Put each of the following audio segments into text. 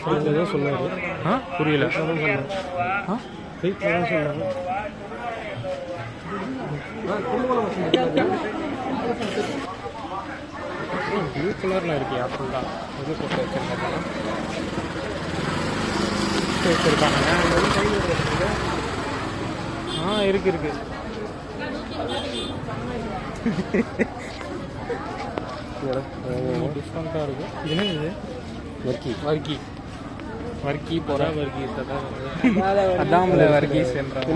தான் சொன்னார். புரியல. ப்ளூ கலரில் இருக்கியா ஃபுல்லாக இது போட்டு வச்சுருக்காங்க. இருக்கு டிஃப்ரெண்ட்டாக இருக்கும். இது என்ன இது? வர்க்கி போகிற வர்க்கி அதாமல வர்க்கி சென்றாங்க.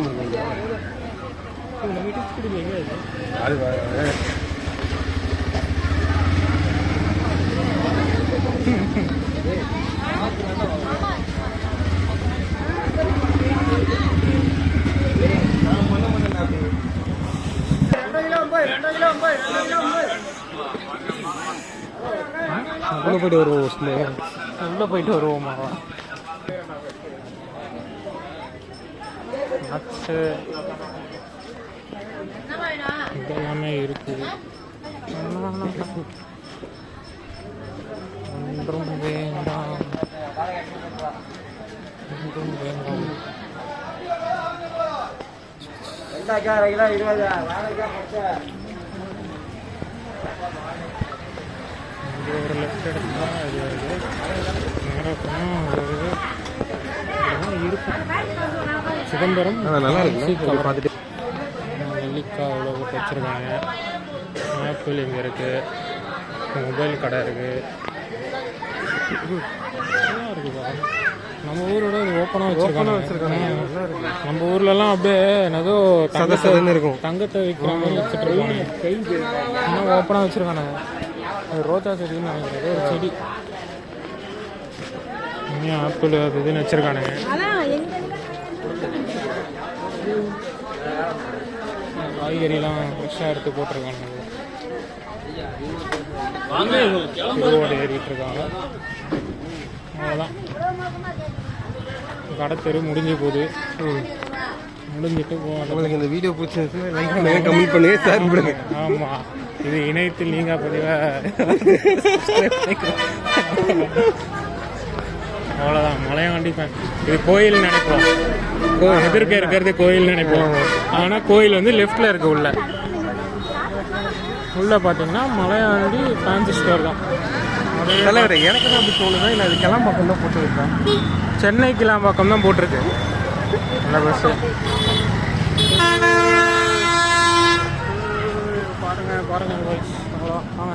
உள்ளே போயிட்டு வருவோமா? நட்ஸு இதெல்லாமே இருக்குது. ஒன்றும் வேண்டாம். ஒரு லெஃப்ட் எடுத்தா இது வருது. நேரம் இருக்கும். சிதம்பரம் நல்லா இருக்கு. பார்த்துட்டு நெல்லிக்காய் அவ்வளோ போட்டு வச்சுருக்காங்க. ஆப்பிள் இங்கே இருக்குது. மொபைல் கடை இருக்குது. நல்லா இருக்குதா? நம்ம ஊரோட இது ஓப்பனாக வச்சுருக்காங்க. நம்ம ஊர்லலாம் அப்படியே ஏதோ சதசதன்னு இருக்கும். தங்கத்தை விற்கிற மாதிரி வச்சுட்டு இருக்காங்க. இன்னும் ஓப்பனாக வச்சுருக்காங்க. ரோஜா செடின்னு நினைக்கிறது ஒரு செடி. இன்னும் ஆப்பிள் அது இதுன்னு வச்சுருக்கானுங்க. காய்கறிலாம் ஃப்ரெஷ்ஷாக எடுத்து போட்டிருக்கானுங்க. ரோடு ஏறிட்டு இருக்காங்க. அவ்வளோதான். கடை தெரு முடிஞ்சு போகுது. முடிஞ்சிட்டு உங்களுக்கு இந்த வீடியோ பிடிச்சிருந்துச்சுன்னா லைக் பண்ணுங்க, கமெண்ட் பண்ணுங்க, ஷேர் பண்ணுங்க. ஆமாம், இது இணையத்தில் நீங்கள் பதிவாக அவ்வளோதான். மலையாண்டி இது கோயில் நினைப்போம். எதிர்க்க இருக்கிறது கோயில் நினைப்போம். ஆனால் கோயில் வந்து லெஃப்டில் இருக்கு. உள்ள பார்த்தீங்கன்னா மலையாண்டி ஃபேன்சி ஸ்டோர் தான். தலைவர் எனக்கு தான் அப்படி தோணுதா இல்லை அது கிளம்பாக்கம் தான் போட்டுருக்கேன். சென்னை கிளம்பாக்கம் தான் போட்டிருக்கு அந்த பஸ்ஸு. பாருங்கள் அவ்வளோ வாங்க.